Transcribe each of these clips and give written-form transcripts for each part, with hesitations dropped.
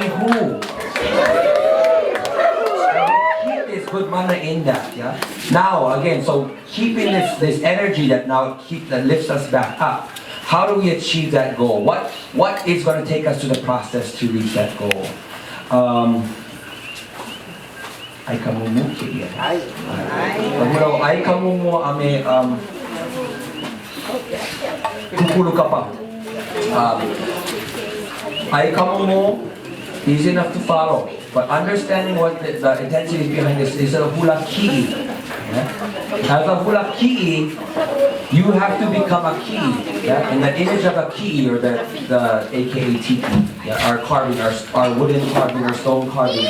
ihu. Keep this good mana in that, yeah? Now, again, so keeping this energy that now that lifts us back up. How do we achieve that goal? What is going to take us to the process to reach that goal? Ai ka mumu KKE. Ai ka mumu ame kukulu ka pa. Ai ka mumu, easy enough to follow, but understanding what the intensity behind this is a hula ki'i. Yeah? As a hula ki'i, you have to become a ki'i. Yeah? And the image of a ki'i, or the aka tiki, yeah? Our carving, our wooden carving, our stone carving.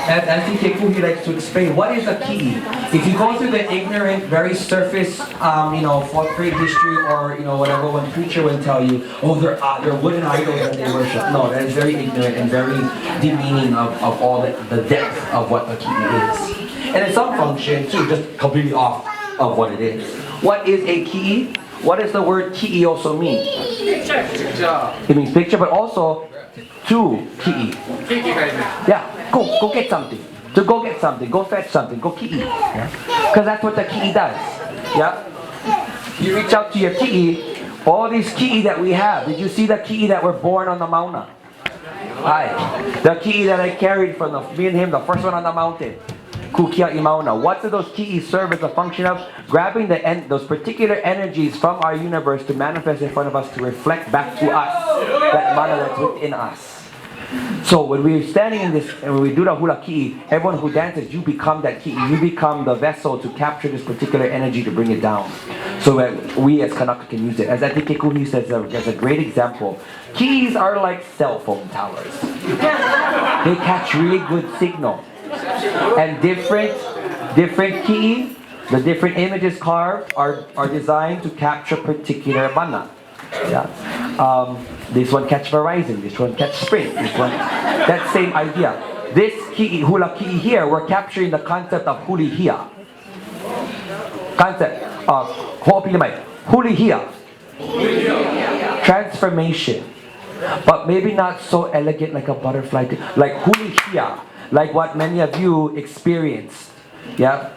As Auntie Keku likes to explain, what is a ki'i? If you go through the ignorant, very surface, fourth grade history, or whatever one preacher would tell you, oh, they're wooden idols that they worship. No, that is very ignorant and very demeaning of all the depth of what a ki'i is. And in some function too, just completely off of what it is. What is a ki'i? What does the word ki'i also mean? Picture. It means picture, but also to ki'i. Yeah. Go get something. To go get something. Go fetch something. Go ki'i. Because that's what the ki'i does. Yeah. You reach out to your ki'i. All these ki'i that we have. Did you see the ki'i that were born on the mauna? Aye. The ki'i that I carried from me and him, the first one on the mountain. Kukia imauna. What do those ki'i serve as a function of? Grabbing those particular energies from our universe to manifest in front of us, to reflect back to us that mana that's within us. So when we're standing in this, and when we do the hula ki'i, everyone who dances, you become that ki'i. You become the vessel to capture this particular energy, to bring it down, so that we as Kanaka can use it. As I think Kekuni says, as a great example, ki'is are like cell phone towers. They catch really good signal. And different ki'i, the different images carved are designed to capture particular mana. Yeah. This one catch Verizon, this one catch Sprint, this one, that same idea. This ki'i, hula ki'i here, we're capturing the concept of hulihia. Concept of hulihia. Transformation. But maybe not so elegant like a butterfly, like hulihia, like what many of you experienced. Yeah?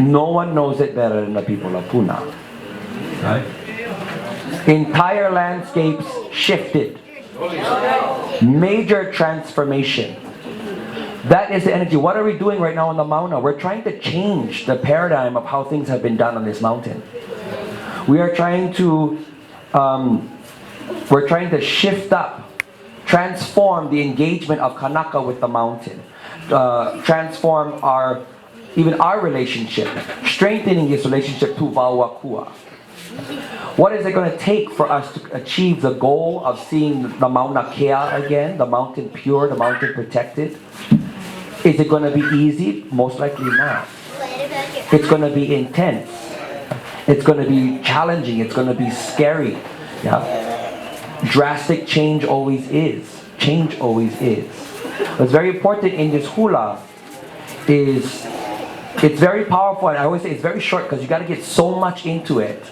No one knows it better than the people of Puna. Right? Entire landscapes shifted. Major transformation. That is the energy. What are we doing right now on the mountain? We're trying to change the paradigm of how things have been done on this mountain. We are trying to shift up, transform the engagement of Kanaka with the mountain, transform even our relationship, strengthening this relationship to Vauakua. What is it going to take for us to achieve the goal of seeing the Mauna Kea again, the mountain pure, the mountain protected? Is it going to be easy? Most likely not. It's going to be intense. It's going to be challenging. It's going to be scary. Yeah? Drastic change always is. Change always is. What's very important in this hula is it's very powerful, and I always say it's very short because you got to get so much into it.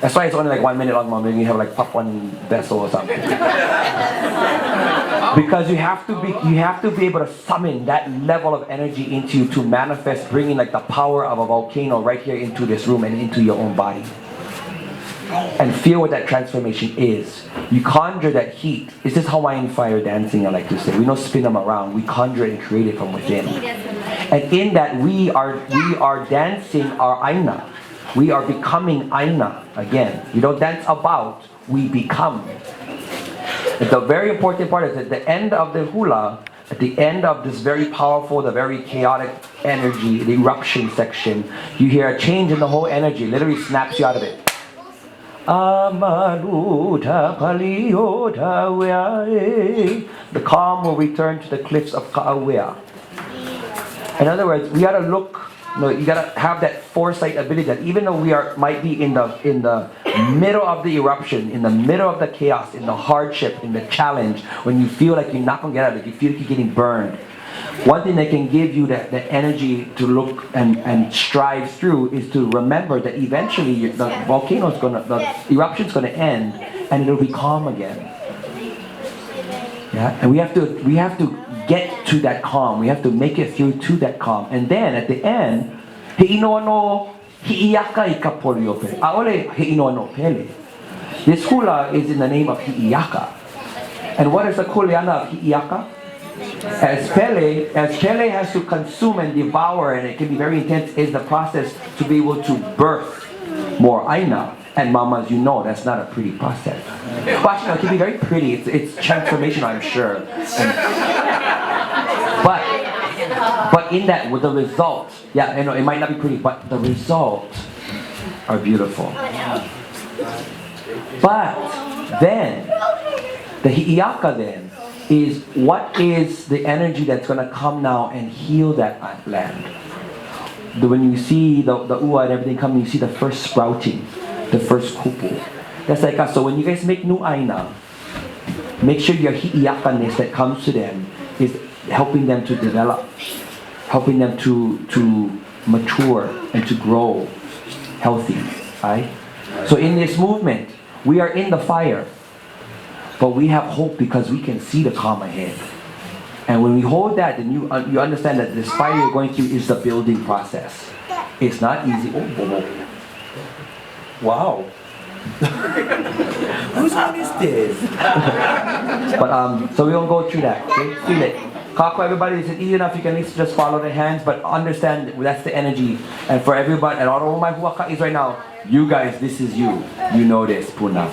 That's why it's only like 1 minute long, Mom. Maybe you have like pop one vessel or something. Because you have to be able to summon that level of energy into you to manifest, bringing like the power of a volcano right here into this room and into your own body. And feel what that transformation is. You conjure that heat. This is Hawaiian fire dancing, I like to say. We don't spin them around. We conjure it and create it from within. And in that we are dancing our aina. We are becoming aina again. You don't dance about, we become. The very important part is at the end of the hula, at the end of this very powerful, the very chaotic energy, the eruption section, you hear a change in the whole energy, literally snaps you out of it. The calm will return to the cliffs of Kaʻauwea. In other words, we gotta look. You gotta have that foresight ability that even though we might be in the middle of the eruption, in the middle of the chaos, in the hardship, in the challenge, when you feel like you're not gonna get out of it, you feel like you're getting burned. One thing that can give you that energy to look and strive through is to remember that eventually the eruption's gonna end and it'll be calm again. Yeah, and we have to get to that calm. We have to make it through to that calm. And then at the end, inoa no Hiʻiakaikapoliopele. Aole inoa no pele. This hula is in the name of Hiʻiaka. And what is the kuleana of Hiʻiaka? As Pele has to consume and devour, and it can be very intense, is the process to be able to birth more aina. And mamas, you know that's not a pretty process. But you know, it can be very pretty. It's transformational, I'm sure. But in that, with the results, yeah, you know, it might not be pretty, but the results are beautiful. But then, the Hiʻiaka then is what is the energy that's going to come now and heal that land. When you see the ua and everything coming, you see the first sprouting, the first kupu. That's like us. So when you guys make new aina, make sure your Hiʻiaka-ness that comes to them is helping them to develop, helping them to mature and to grow healthy, right? So in this movement, we are in the fire, but we have hope because we can see the calm ahead. And when we hold that, then you understand that this fire you're going through is the building process. It's not easy. Oh. Wow. Whose one is this? But so we won't go through that. Okay? Feel it. Kākoa, everybody, it's easy enough. You can at least just follow the hands, but understand that's the energy. And for everybody, and all of my huaka'is right now, you guys, this is you. You know this, Puna.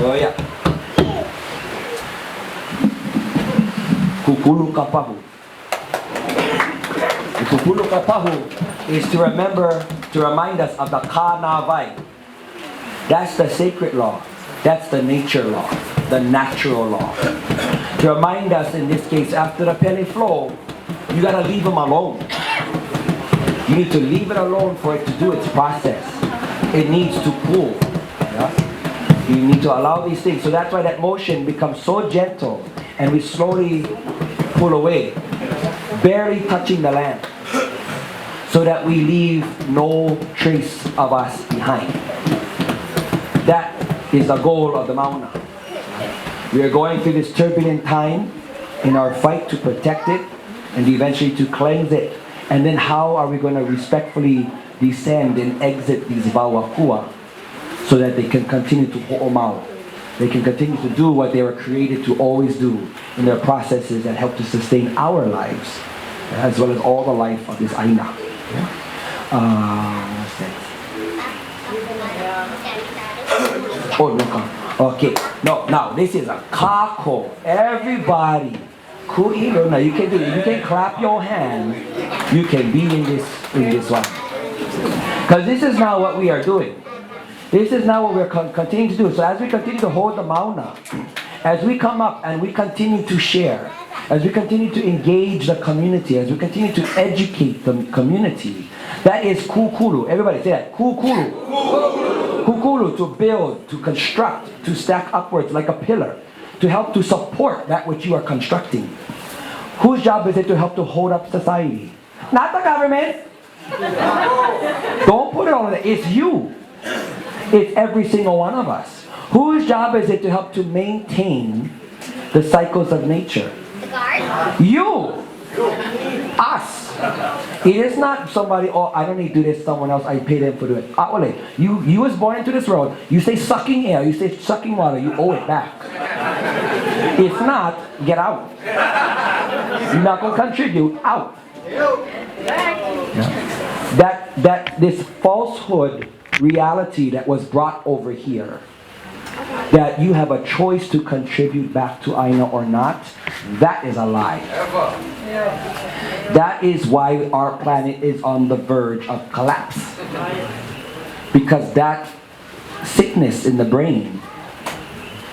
Oh yeah. Kupulu kapahu. The kupulu kapahu is to remember, to remind us of the kānāwai. That's the sacred law. That's the nature law, the natural law. To remind us, in this case, after the pele flow, you gotta leave them alone. You need to leave it alone for it to do its process. It needs to pull. Yeah? You need to allow these things. So that's why that motion becomes so gentle, and we slowly pull away, barely touching the land, so that we leave no trace of us behind. That is the goal of the mauna. We are going through this turbulent time in our fight to protect it and eventually to cleanse it. And then how are we going to respectfully descend and exit these wauakua so that they can continue to ho'omau they can continue to do what they were created to always do in their processes that help to sustain our lives, as well as all the life of this aina. What's next? Oh, look. Okay. No, now this is a kako. Everybody. Now you can do it. You can clap your hand. You can be in this one. Because this is now what we are doing. This is now what we're continuing to do. So as we continue to hold the mauna, as we come up and we continue to share, as we continue to engage the community, as we continue to educate the community, that is kukuru. Everybody say that. Kukuru. Kukuru, to build, to construct, to stack upwards like a pillar, to help to support that which you are constructing. Whose job is it to help to hold up society? Not the government. Don't put it on it. It's you. It's every single one of us. Whose job is it to help to maintain the cycles of nature? The guard? You. Us. It is not somebody, oh, I don't need to do this, someone else, I pay them for doing it. You was born into this world, you say sucking air, you say sucking water, you owe it back. If not, get out. You're not going to contribute, out. Yeah. That this falsehood reality that was brought over here, that you have a choice to contribute back to Aina or not, that is a lie. That is why our planet is on the verge of collapse. Because that sickness in the brain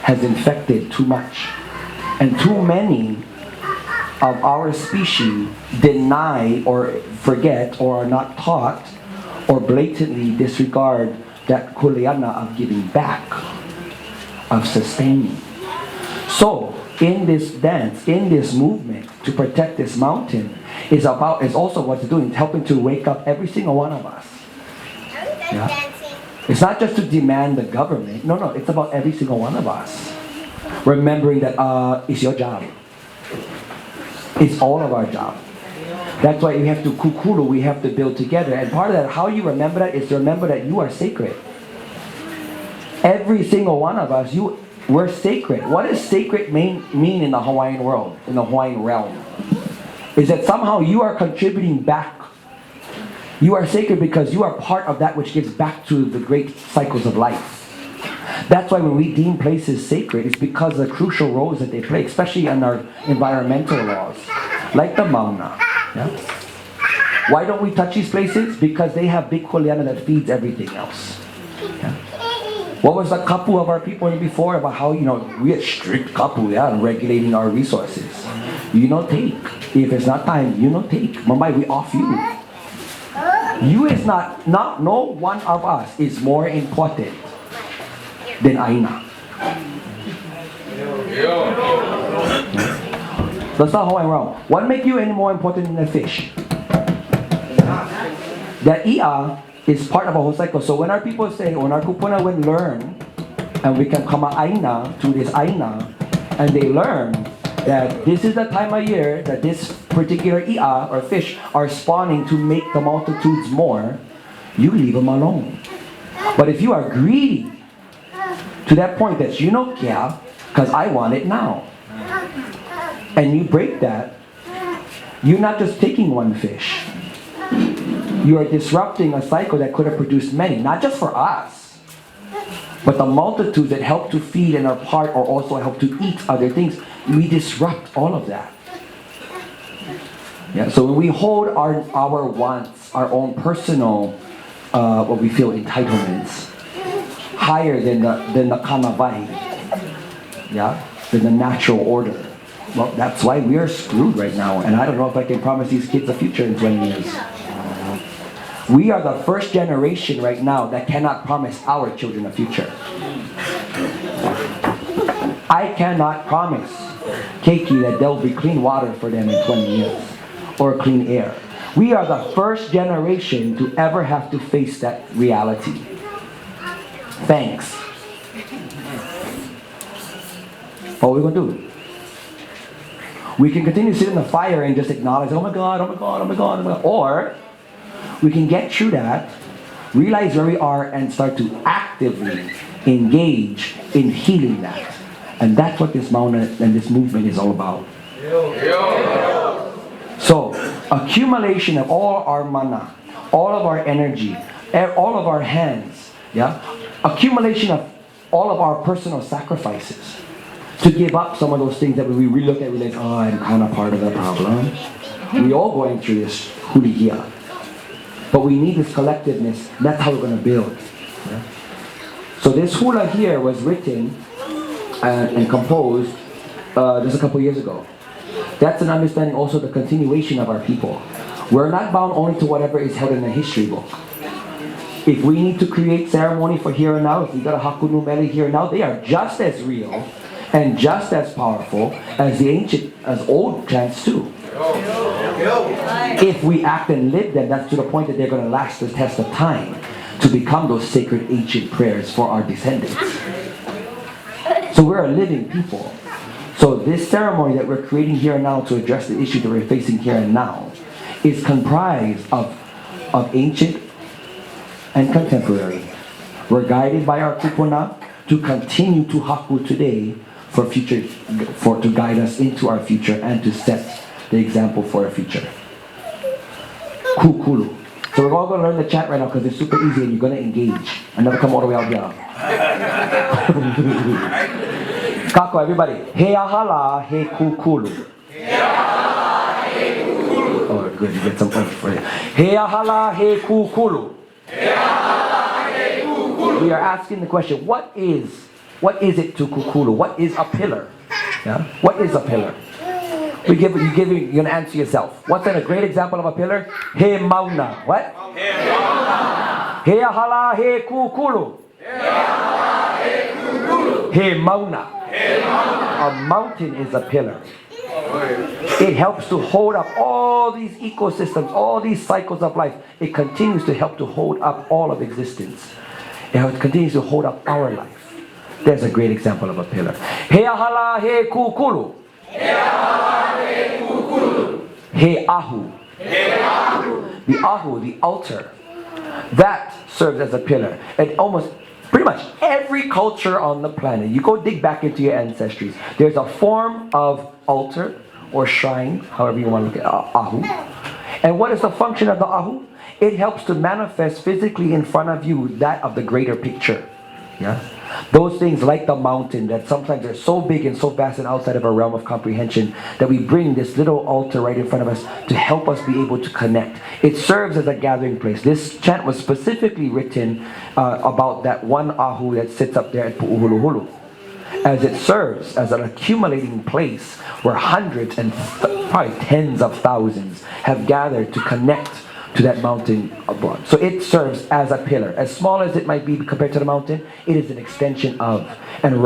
has infected too much. And too many of our species deny or forget or are not taught or blatantly disregard that kuleana of giving back, of sustaining. So, in this dance, in this movement to protect this mountain, is also what it's doing, it's helping to wake up every single one of us. Yeah? It's not just to demand the government. No, it's about every single one of us. Remembering that it's your job. It's all of our job. That's why we have to kukuru, we have to build together. And part of that, how you remember that, is to remember that you are sacred. Every single one of us, we're sacred. What does sacred mean in the Hawaiian world, in the Hawaiian realm? Is that somehow you are contributing back. You are sacred because you are part of that which gives back to the great cycles of life. That's why when we deem places sacred, it's because of the crucial roles that they play, especially in our environmental laws, like the mauna. Yeah? Why don't we touch these places? Because they have big kuleana that feeds everything else. Yeah? What was the kapu of our people before about how, we had strict kapu, in regulating our resources. You don't take. If it's not time, you don't take. Mamai, we off you. You is not, no one of us is more important than Aina. That's not how I'm wrong. What makes you any more important than the fish? That ia is part of a whole cycle. So when our people say, when our kupuna would learn, and we can come Aina to this Aina, and they learn that this is the time of year that this particular ia or fish are spawning to make the multitudes more, you leave them alone. But if you are greedy to that point that kya, because I want it now, and you break that, you're not just taking one fish. You are disrupting a cycle that could have produced many, not just for us, but the multitudes that help to feed and are part or also help to eat other things. We disrupt all of that. Yeah, so when we hold our wants, our own personal, what we feel entitlements, higher than the kanawai, than the natural order. Well, that's why we are screwed right now, and I don't know if I can promise these kids a future in 20 years. We are the first generation right now that cannot promise our children a future. I cannot promise Keiki that there will be clean water for them in 20 years, or clean air. We are the first generation to ever have to face that reality. Thanks. What are we going to do? We can continue to sit in the fire and just acknowledge, oh my God, oh my God, oh my God, oh my God. Or we can get through that, realize where we are and start to actively engage in healing that. And that's what this mountain and this movement is all about. So, accumulation of all our mana, all of our energy, all of our hands, yeah? Accumulation of all of our personal sacrifices to give up some of those things that we look at, we like, oh, I'm kind of part of the problem. We're all going through this huligia. But we need this collectiveness. That's how we're going to build. Yeah? So this hula here was written and composed just a couple years ago. That's an understanding also the continuation of our people. We're not bound only to whatever is held in a history book. If we need to create ceremony for here and now, if we got a hakunu mele here and now, they are just as real and just as powerful as the ancient, as old chants too. If we act and live them, that's to the point that they're going to last the test of time to become those sacred ancient prayers for our descendants. So we're a living people. So this ceremony that we're creating here and now to address the issue that we're facing here and now is comprised of ancient and contemporary. We're guided by our kupuna to continue to haku today for future, to guide us into our future and to set the example for our future. Kukulu. So we're all going to learn the chant right now because it's super easy and you're going to engage and never come all the way out here. Kako, everybody. He ahala he kukulu. Oh, good. You get some points for it. He ahala he kukulu. We are asking the question, what is it to kukulu? What is a pillar? Yeah? What is a pillar? You're going to answer yourself. What's a great example of a pillar? He mauna. What? He ahala he kukulu. He mauna. A mountain is a pillar. It helps to hold up all these ecosystems, all these cycles of life. It continues to help to hold up all of existence. It continues to hold up our life. There's a great example of a pillar. He ahala he kukulu. He ahu. The ahu, the altar, that serves as a pillar. And almost pretty much every culture on the planet, you go dig back into your ancestries, there's a form of altar or shrine, however you want to look at ahu. And what is the function of the ahu? It helps to manifest physically in front of you that of the greater picture. Yeah? Those things like the mountain that sometimes are so big and so vast and outside of our realm of comprehension that we bring this little altar right in front of us to help us be able to connect. It serves as a gathering place. This chant was specifically written about that one ahu that sits up there at Pu'uhuluhulu, as it serves as an accumulating place where hundreds and probably tens of thousands have gathered to connect to that mountain of blood. So it serves as a pillar. As small as it might be compared to the mountain, it is an extension of and